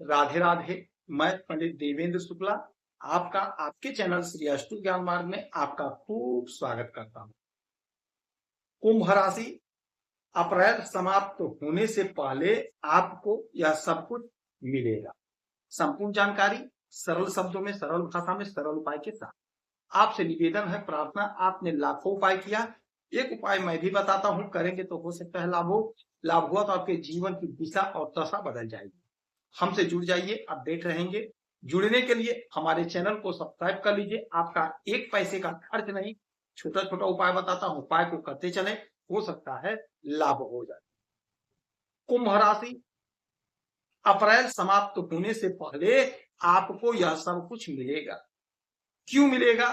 राधे राधे। मैं पंडित देवेंद्र शुक्ला आपका आपके चैनल श्री अष्टु ज्ञान मार्ग में आपका खूब स्वागत करता हूं। कुंभ राशि अप्रैल समाप्त होने से पहले आपको यह सब कुछ मिलेगा। संपूर्ण जानकारी सरल शब्दों में, सरल भाषा में, सरल उपाय के साथ। आपसे निवेदन है, प्रार्थना, आपने लाखों उपाय किया, एक उपाय मैं भी बताता हूं, करेंगे तो हो सकता है लाभ हो। लाभ हुआ तो आपके जीवन की दिशा और दशा बदल जाएगी। हमसे जुड़ जाइए, अपडेट रहेंगे। जुड़ने के लिए हमारे चैनल को सब्सक्राइब कर लीजिए। आपका एक पैसे का खर्च नहीं, छोटा छोटा उपाय बताता हूं, उपाय को करते चले, हो सकता है लाभ हो जाए। कुंभ राशि अप्रैल समाप्त होने से पहले आपको यह सब कुछ मिलेगा। क्यों मिलेगा,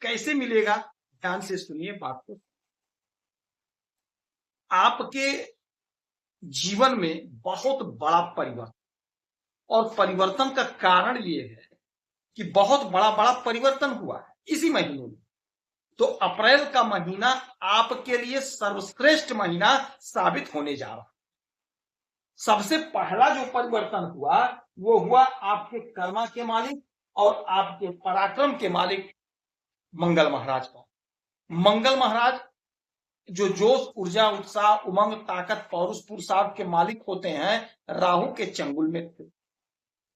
कैसे मिलेगा, ध्यान से सुनिए बात को। आपके जीवन में बहुत बड़ा परिवर्तन, और परिवर्तन का कारण ये है कि बहुत बड़ा बड़ा परिवर्तन हुआ है इसी महीने में। तो अप्रैल का महीना आपके लिए सर्वश्रेष्ठ महीना साबित होने जा रहा है। सबसे पहला जो परिवर्तन हुआ वो हुआ आपके कर्मा के मालिक और आपके पराक्रम के मालिक मंगल महाराज का। मंगल महाराज जो जोश, ऊर्जा, उत्साह, उमंग, ताकत, पौरुष, पुरुषार्थ के मालिक होते हैं, राहु के चंगुल में थे।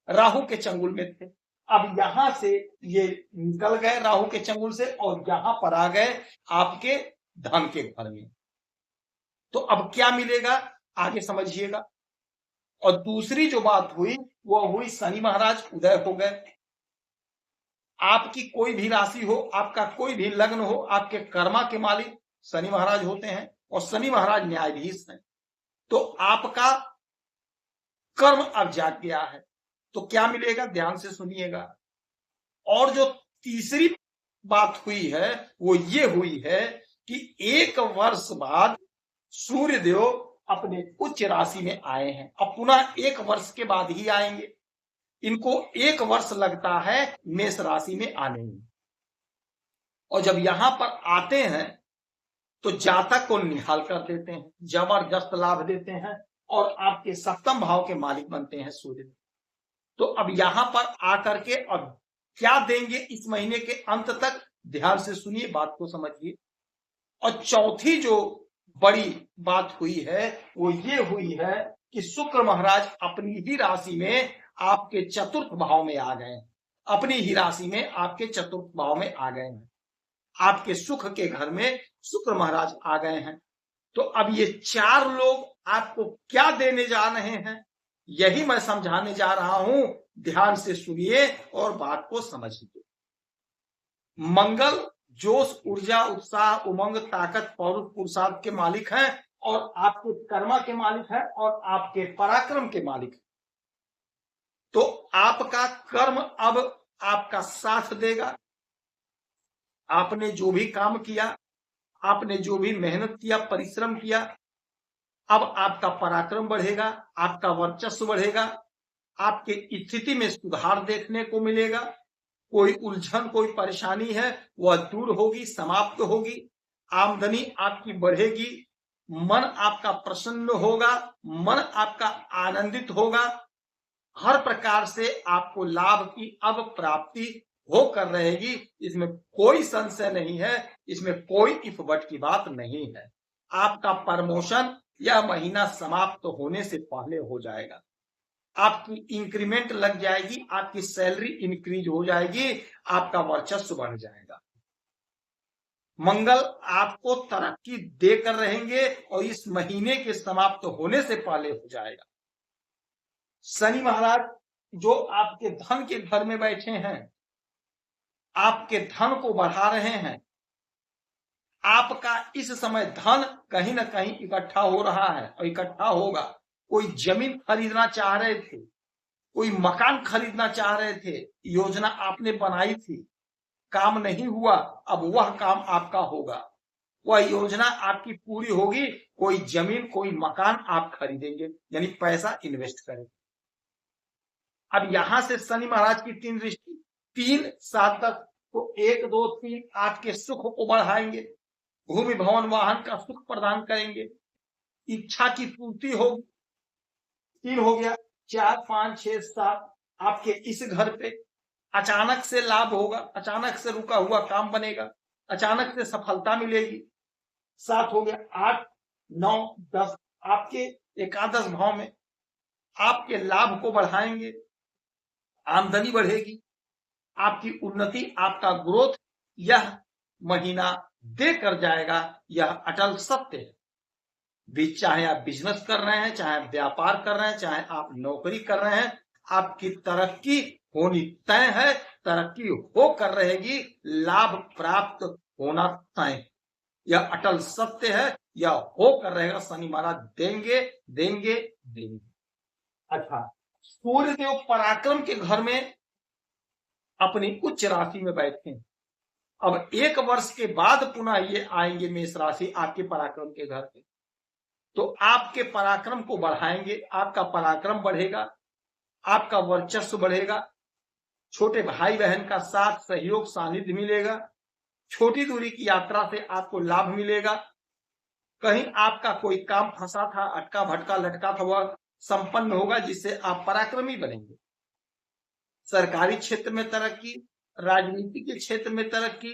राहु के चंगुल में थे। अब यहां से ये निकल गए राहु के चंगुल से और यहां पर आ गए आपके धन के घर में। तो अब क्या मिलेगा आगे समझिएगा। और दूसरी जो बात हुई वो हुई शनि महाराज उदय हो गए। आपकी कोई भी राशि हो, आपका कोई भी लग्न हो, आपके कर्मा के मालिक शनि महाराज होते हैं और शनि महाराज न्यायाधीश हैं। तो आपका कर्म अब जाग गया है। तो क्या मिलेगा, ध्यान से सुनिएगा। और जो तीसरी बात हुई है वो ये हुई है कि 1 वर्ष बाद सूर्य देव अपने उच्च राशि में आए हैं। अब पुनः 1 वर्ष के बाद ही आएंगे। इनको 1 वर्ष लगता है मेष राशि में आने में। और जब यहां पर आते हैं तो जातक को निहाल कर देते हैं, जबरदस्त लाभ देते हैं और आपके सप्तम भाव के मालिक बनते हैं सूर्य। तो अब यहां पर आकर के अब क्या देंगे इस महीने के अंत तक, ध्यान से सुनिए, बात को समझिए। और चौथी जो बड़ी बात हुई है वो ये हुई है कि शुक्र महाराज अपनी ही राशि में आपके चतुर्थ भाव में आ गए। अपनी ही राशि में आपके चतुर्थ भाव में आ गए हैं। आपके सुख के घर में शुक्र महाराज आ गए हैं। तो अब ये 4 लोग आपको क्या देने जा रहे हैं, यही मैं समझाने जा रहा हूं। ध्यान से सुनिए और बात को समझिए। मंगल जोश, ऊर्जा, उत्साह, उमंग, ताकत, पौरुष, पुरुषार्थ के मालिक हैं और आपके कर्मा के मालिक हैं और आपके पराक्रम के मालिक हैं। तो आपका कर्म अब आपका साथ देगा। आपने जो भी काम किया, आपने जो भी मेहनत किया, परिश्रम किया, अब आपका पराक्रम बढ़ेगा, आपका वर्चस्व बढ़ेगा, आपके स्थिति में सुधार देखने को मिलेगा। कोई उलझन, कोई परेशानी है वह दूर होगी, समाप्त होगी। आमदनी आपकी बढ़ेगी, मन आपका प्रसन्न होगा, मन आपका आनंदित होगा। हर प्रकार से आपको लाभ की अब प्राप्ति होकर रहेगी। इसमें कोई संशय नहीं है, इसमें कोई इफ बट की बात नहीं है। आपका प्रमोशन यह महीना समाप्त होने से पहले हो जाएगा। आपकी इंक्रीमेंट लग जाएगी, आपकी सैलरी इंक्रीज हो जाएगी, आपका वर्चस्व बढ़ जाएगा। मंगल आपको तरक्की देकर रहेंगे और इस महीने के समाप्त होने से पहले हो जाएगा। शनि महाराज जो आपके धन के घर में बैठे हैं, आपके धन को बढ़ा रहे हैं। आपका इस समय धन कहीं ना कहीं इकट्ठा हो रहा है और इकट्ठा होगा। कोई जमीन खरीदना चाह रहे थे, कोई मकान खरीदना चाह रहे थे, योजना आपने बनाई थी, काम नहीं हुआ, अब वह काम आपका होगा, वह योजना आपकी पूरी होगी। कोई जमीन, कोई मकान आप खरीदेंगे, यानी पैसा इन्वेस्ट करेंगे। अब यहां से शनि महाराज की 3 दृष्टि, 3, 7 तक, तो 1, 2, 3 आपके सुख को बढ़ाएंगे, भूमि भवन वाहन का सुख प्रदान करेंगे, इच्छा की पूर्ति होगी। 3 हो गया। 4, 5, 6, 7 आपके इस घर पे अचानक से लाभ होगा, अचानक से रुका हुआ काम बनेगा, अचानक से सफलता मिलेगी। 7 हो गया, 8, 9, 10 आपके एकादश भाव में आपके लाभ को बढ़ाएंगे, आमदनी बढ़ेगी, आपकी उन्नति, आपका ग्रोथ यह महीना देकर जाएगा। यह अटल सत्य है। चाहे आप बिजनेस कर रहे हैं, चाहे आप व्यापार कर रहे हैं, चाहे आप नौकरी कर रहे हैं, आपकी तरक्की होनी तय है, तरक्की होकर रहेगी, लाभ प्राप्त होना तय। यह अटल सत्य है, यह होकर रहेगा। शनि महाराज देंगे देंगे देंगे। अच्छा, सूर्यदेव पराक्रम के घर में अपनी उच्च राशि में बैठे हैं। अब 1 वर्ष के बाद पुनः ये आएंगे मेष राशि आपके पराक्रम के घर पे, तो आपके पराक्रम को बढ़ाएंगे, आपका पराक्रम बढ़ेगा, आपका वर्चस्व बढ़ेगा, छोटे भाई बहन का साथ सहयोग सानिध्य मिलेगा, छोटी दूरी की यात्रा से आपको लाभ मिलेगा, कहीं आपका कोई काम फंसा था, अटका भटका लटका था, वह संपन्न होगा, जिससे आप पराक्रमी बनेंगे। सरकारी क्षेत्र में तरक्की, राजनीति के क्षेत्र में तरक्की,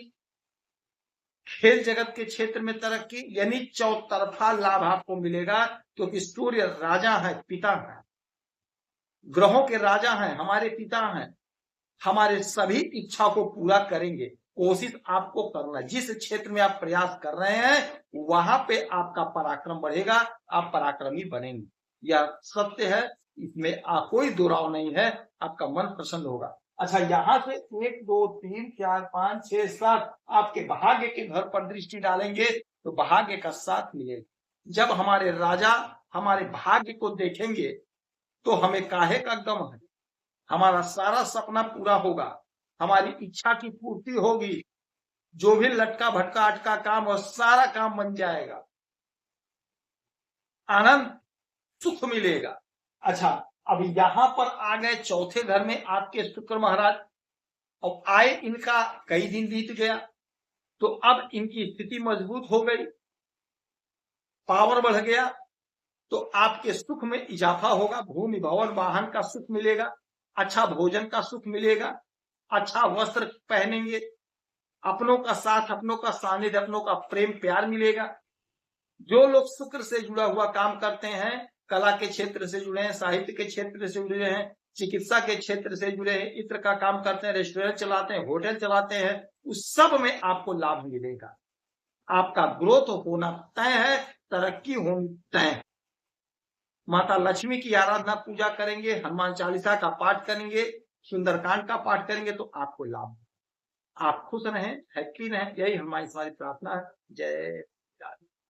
खेल जगत के क्षेत्र में तरक्की, यानी चौतरफा लाभ आपको मिलेगा, क्योंकि सूर्य राजा है, पिता है, ग्रहों के राजा हैं, हमारे पिता हैं, हमारे सभी इच्छा को पूरा करेंगे। कोशिश आपको करना, जिस क्षेत्र में आप प्रयास कर रहे हैं वहां पे आपका पराक्रम बढ़ेगा, आप पराक्रमी बनेंगे। यह सत्य है, इसमें कोई दुराव नहीं है, आपका मन प्रसन्न होगा। अच्छा, यहां से 1, 2, 3, 4, 5, 6, 7 आपके भाग्य के घर पर दृष्टि डालेंगे तो भाग्य का साथ मिलेगा। जब हमारे राजा हमारे भाग्य को देखेंगे तो हमें काहे का गम है, हमारा सारा सपना पूरा होगा, हमारी इच्छा की पूर्ति होगी, जो भी लटका भटका अटका काम और सारा काम बन जाएगा, आनंद सुख मिलेगा। अच्छा, अब यहां पर आ गए चौथे घर में आपके शुक्र महाराज, और आए इनका कई दिन बीत गया, तो अब इनकी स्थिति मजबूत हो गई, पावर बढ़ गया, तो आपके सुख में इजाफा होगा, भूमि भवन वाहन का सुख मिलेगा, अच्छा भोजन का सुख मिलेगा, अच्छा वस्त्र पहनेंगे, अपनों का साथ, अपनों का सानिध्य, अपनों का प्रेम प्यार मिलेगा। जो लोग शुक्र से जुड़ा हुआ काम करते हैं, कला के क्षेत्र से जुड़े हैं, साहित्य के क्षेत्र से जुड़े हैं, चिकित्सा के क्षेत्र से जुड़े हैं, इत्र का काम करते हैं, रेस्टोरेंट चलाते हैं, होटल चलाते हैं, उस सब में आपको लाभ मिलेगा। आपका ग्रोथ होना तय है, तरक्की होनी तय है। माता लक्ष्मी की आराधना पूजा करेंगे, हनुमान चालीसा का पाठ करेंगे, सुंदरकांड का पाठ करेंगे तो आपको लाभ। आप खुश रहें, हैप्पी रहें, यही हमारी सारी प्रार्थना है। जय